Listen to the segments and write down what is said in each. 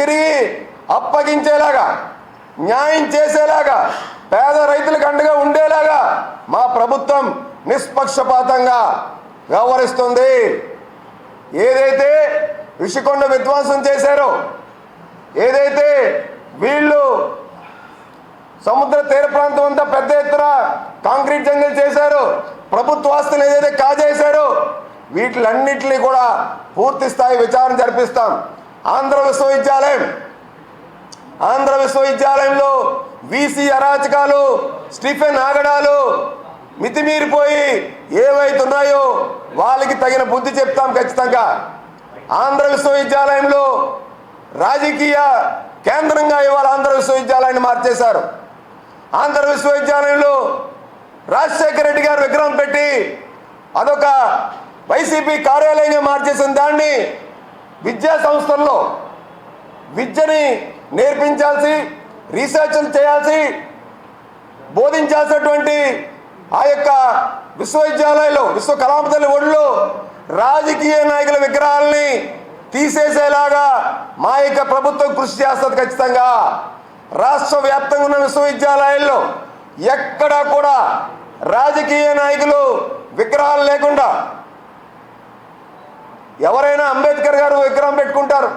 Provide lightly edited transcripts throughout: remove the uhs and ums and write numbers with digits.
తిరిగి అప్పగించేలాగా, న్యాయం చేసేలాగా, పేద రైతులకు అండగా ఉండేలాగా మా ప్రభుత్వం నిష్పక్షపాతంగా వ్యవహరిస్తుంది. ఏదైతే ఋషికొండ విధ్వంసం చేశారో, ఏదైతే వీళ్ళు సముద్ర తీర ప్రాంతం అంతా పెద్ద ఎత్తున కాంక్రీట్ జంగల్ చేశారో, ప్రభుత్వ ఆస్తులు ఏదైతే కాజేశారో, వీటిలన్నింటినీ కూడా పూర్తి స్థాయి విచారణ జరిపిస్తాం. ఆంధ్ర విశ్వవిద్యాలయంలో వీసీ అరాచకాలు, స్టీఫెన్ ఆగడాలు మితిమీరిపోయి ఏవైతున్నాయో వాళ్ళకి తగిన బుద్ధి చెప్తాం ఖచ్చితంగా. ఆంధ్ర విశ్వవిద్యాలయంలో రాజకీయ కేంద్రంగా ఇవాళ ఆంధ్ర విశ్వవిద్యాలయాన్ని మార్చేశారు. ఆంధ్ర విశ్వవిద్యాలయంలో రాజశేఖర రెడ్డి గారు విగ్రహం పెట్టి అదొక వైసీపీ కార్యాలయంగా మార్చేసిన దాన్ని విద్యా సంస్థల్లో విద్యని నేర్పించాల్సి, రీసెర్చ్లు చేయాల్సి, బోధించాల్సినటువంటి ఆ యొక్క విశ్వవిద్యాలయంలో విశ్వ కళామతల్లి ఒడిలో రాజకీయ నాయకుల విగ్రహాలని తీసేసేలాగా మా యొక్క ప్రభుత్వం కృషి చేస్తుంది ఖచ్చితంగా. రాష్ట్ర వ్యాప్తంగా ఉన్న విశ్వవిద్యాలయాల్లో ఎక్కడా కూడా రాజకీయ నాయకులు విగ్రహాలు లేకుండా, ఎవరైనా అంబేద్కర్ గారు విగ్రహం పెట్టుకుంటారు,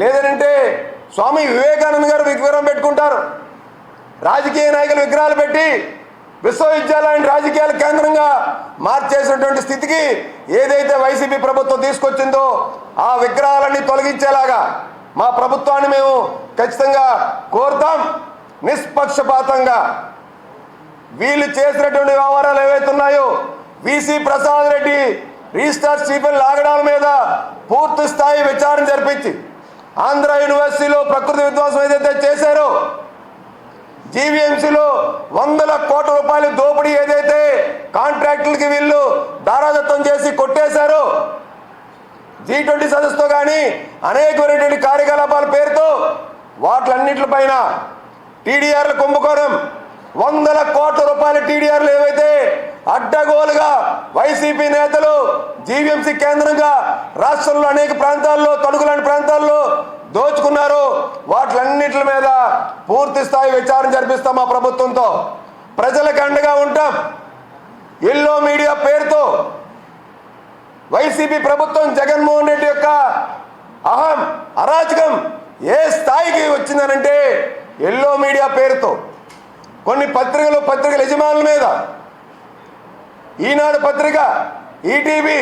లేదంటే స్వామి వివేకానంద గారు విగ్రహం పెట్టుకుంటారు. రాజకీయ నాయకులు విగ్రహాలు పెట్టి విశ్వవిద్యాలయాన్ని రాజకీయాల కేంద్రంగా మార్చేసినటువంటి స్థితికి ఏదైతే వైసీపీ ప్రభుత్వం తీసుకొచ్చిందో ఆ విగ్రహాలన్నీ తొలగించేలాగా మా ప్రభుత్వాన్ని మేము ఖచ్చితంగా కోరుతాం. నిష్పక్షపాతంగా వీళ్ళు చేసినటువంటి వ్యవహారాలు ఏవైతే ఉన్నాయో, VC Prasad Reddy, registrar Stephen ఆగడాల మీద పూర్తి స్థాయి విచారణ జరిపించి, ఆంధ్ర యూనివర్సిటీలో ప్రకృతి విధ్వంసం ఏదైతే చేశారో, జీవీఎంసీలో వందల కోట్ల రూపాయల దోపిడీ ఏదైతే కాంట్రాక్టులకి వీళ్ళు దారాదత్తం చేసి కొట్టేశారో, G20 సదస్సుతో కానీ అనేకమైనటువంటి కార్యకలాపాల పేరుతో వాటిలన్నింటిపైన టీడీఆర్ల కుంభకోణం, వందల కోట్ల రూపాయల టీడీఆర్లు ఏవైతే అడ్డగోలుగా వైసీపీ నేతలు జీవీఎంసీ కేంద్రంగా రాష్ట్రంలో అనేక ప్రాంతాల్లో, తణుకులాంటి ప్రాంతాల్లో దోచుకున్నారు, వాటిలన్నింటి మీద పూర్తి స్థాయి విచారణ జరిపిస్తాం. మా ప్రభుత్వంతో ప్రజలకు అండగా ఉంటాం. ఎల్లో మీడియా పేరుతో వైసీపీ ప్రభుత్వం జగన్మోహన్ రెడ్డి యొక్క అరాచకం ఏ స్థాయికి వచ్చిందనంటే, ఎల్లో మీడియా పేరుతో కొన్ని పత్రికల యజమానుల మీద, ఈనాడు పత్రిక, ఈటీవీ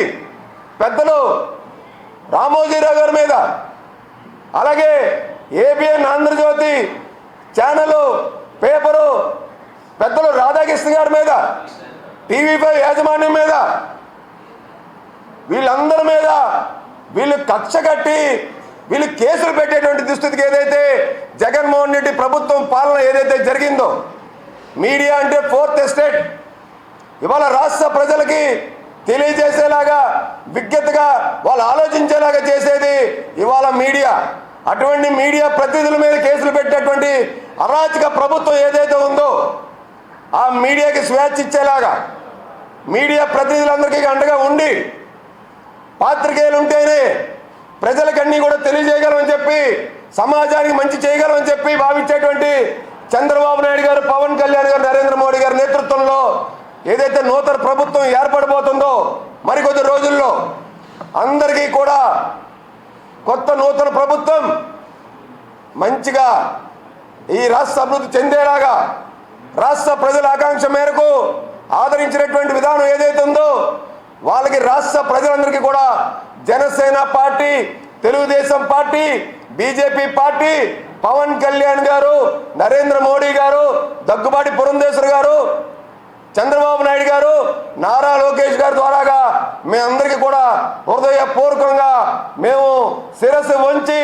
పెద్దలు రామోజీరావు గారి మీద, అలాగే ఏబిఎన్ ఆంధ్రజ్యోతి ఛానల్ పేపరు పెద్దలు రాధాకృష్ణ గారి మీద, టీవీ5 యాజమాన్యం మీద, వీళ్ళందరి మీద వీళ్ళు కక్ష కట్టి వీళ్ళు కేసులు పెట్టేటువంటి దుస్థితికి ఏదైతే జగన్మోహన్ రెడ్డి ప్రభుత్వం పాలన ఏదైతే జరిగిందో, మీడియా అంటే ఫోర్త్ ఎస్టేట్ ఇవాళ రాష్ట్ర ప్రజలకి తెలియజేసేలాగా, విజ్ఞతగా వాళ్ళు ఆలోచించేలాగా చేసేది ఇవాళ మీడియా. అటువంటి మీడియా ప్రతినిధుల మీద కేసులు పెట్టేటువంటి అరాచక ప్రభుత్వం ఏదైతే ఉందో ఆ మీడియాకి స్వేచ్ఛ ఇచ్చేలాగా, మీడియా ప్రతినిధులందరికీ అండగా ఉండి, పాత్రికేయులు ఉంటేనే ప్రజలకన్నీ కూడా తెలియజేయగలమని చెప్పి, సమాజానికి మంచి చేయగలమని చెప్పి భావించేటువంటి చంద్రబాబు నాయుడు గారు, పవన్ కళ్యాణ్ గారు, నరేంద్ర మోడీ గారి నేతృత్వంలో ఏదైతే నూతన ప్రభుత్వం ఏర్పడబోతుందో మరికొద్ది రోజుల్లో అందరికీ కూడా కొత్త నూతన ప్రభుత్వం మంచిగా ఈ రాష్ట్ర అభివృద్ధి చెందేలాగా, రాష్ట్ర ప్రజల ఆకాంక్ష మేరకు ఆదరించినటువంటి విధానం ఏదైతే ఉందో వాళ్ళకి రాష్ట్ర ప్రజలందరికీ కూడా Janasena party, Telugu Desam party, BJP party, Pawan Kalyan garu, Narendra Modi గారు, దగ్గుబాటి పురంధేశ్వర్ గారు, చంద్రబాబు నాయుడు గారు, నారా లోకేష్ గారి ద్వారాగా మేమందరికీ కూడా హృదయపూర్వకంగా మేము శిరస్సు వంచి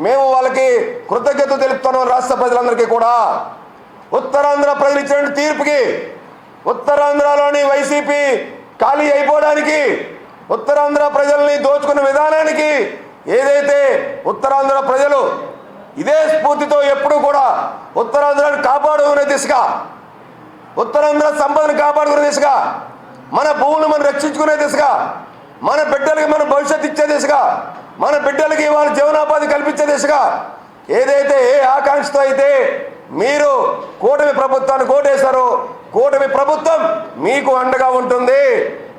మేము వాళ్ళకి కృతజ్ఞతలు తెలుపుతున్నాం. రాష్ట్ర ప్రజలందరికీ కూడా ఉత్తరాంధ్ర ప్రజలు ఇచ్చిన తీర్పుకి, ఉత్తరాంధ్రలోని వైసీపీ ఖాళీ అయిపోవడానికి, ఉత్తరాంధ్ర ప్రజల్ని దోచుకున్న విధానానికి ఏదైతే ఉత్తరాంధ్ర ప్రజలు ఇదే స్ఫూర్తితో ఎప్పుడు కూడా ఉత్తరాంధ్రాన్ని కాపాడుకునే దిశగా, ఉత్తరాంధ్ర సంపదను కాపాడుకునే దిశగా, మన భూములు మనం రక్షించుకునే దిశగా, మన బిడ్డలకి మన భవిష్యత్తు ఇచ్చే దిశగా మన బిడ్డలకి ఇవాళ జీవనోపాధి కల్పించే దిశగా ఏదైతే ఏ ఆకాంక్షతో అయితే మీరు కూటమి ప్రభుత్వానికి ఓటేశారో కూటమి ప్రభుత్వం మీకు అండగా ఉంటుంది.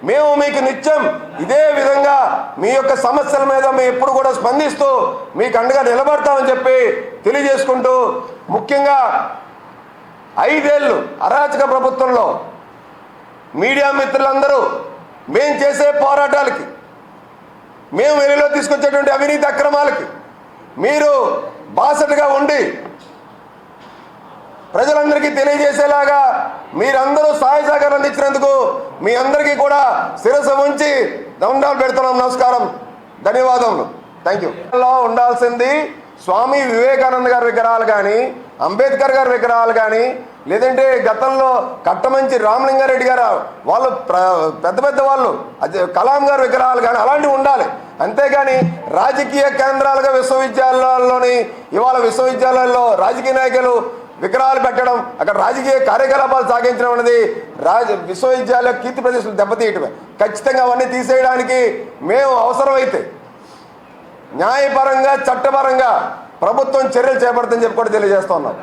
మేము మీకు నిత్యం ఇదే విధంగా మీ యొక్క సమస్యల మీద మేము ఎప్పుడు కూడా స్పందిస్తూ మీకు అండగా నిలబడతామని చెప్పి తెలియజేసుకుంటూ, ముఖ్యంగా 5 ఏళ్ళు అరాచక ప్రభుత్వంలో మీడియా మిత్రులందరూ మేము చేసే పోరాటాలకి, మేము వెలుగులో తీసుకొచ్చేటువంటి అవినీతి అక్రమాలకి మీరు బాసటగా ఉండి ప్రజలందరికీ తెలియజేసేలాగా మీరందరూ సహాయ సహకారం అందించినందుకు మీ అందరికీ కూడా శిరస్సు ఉంచి దండాలు పెడుతున్నాం. నమస్కారం, ధన్యవాదములు. Thank you. ఉండాల్సింది స్వామి వివేకానంద గారి విగ్రహాలు కానీ, అంబేద్కర్ గారి విగ్రహాలు కానీ, లేదంటే గతంలో కట్టమంచి రామలింగారెడ్డి గారు వాళ్ళు పెద్ద పెద్ద వాళ్ళు కలాం గారి విగ్రహాలు కానీ అలాంటివి ఉండాలి. అంతేగాని రాజకీయ కేంద్రాలుగా విశ్వవిద్యాలయాల్లోని ఇవాళ విశ్వవిద్యాలయాల్లో రాజకీయ నాయకులు విగ్రహాలు పెట్టడం, అక్కడ రాజకీయ కార్యకలాపాలు సాగించడం అనేది విశ్వవిద్యాలయ కీర్తి ప్రతిష్టలు దెబ్బతీయటమే. ఖచ్చితంగా అవన్నీ తీసేయడానికి మేము అవసరమైతే న్యాయపరంగా చట్టపరంగా ప్రభుత్వం చర్యలు చేపడుతుందని చెప్పి కూడా తెలియజేస్తున్నాం.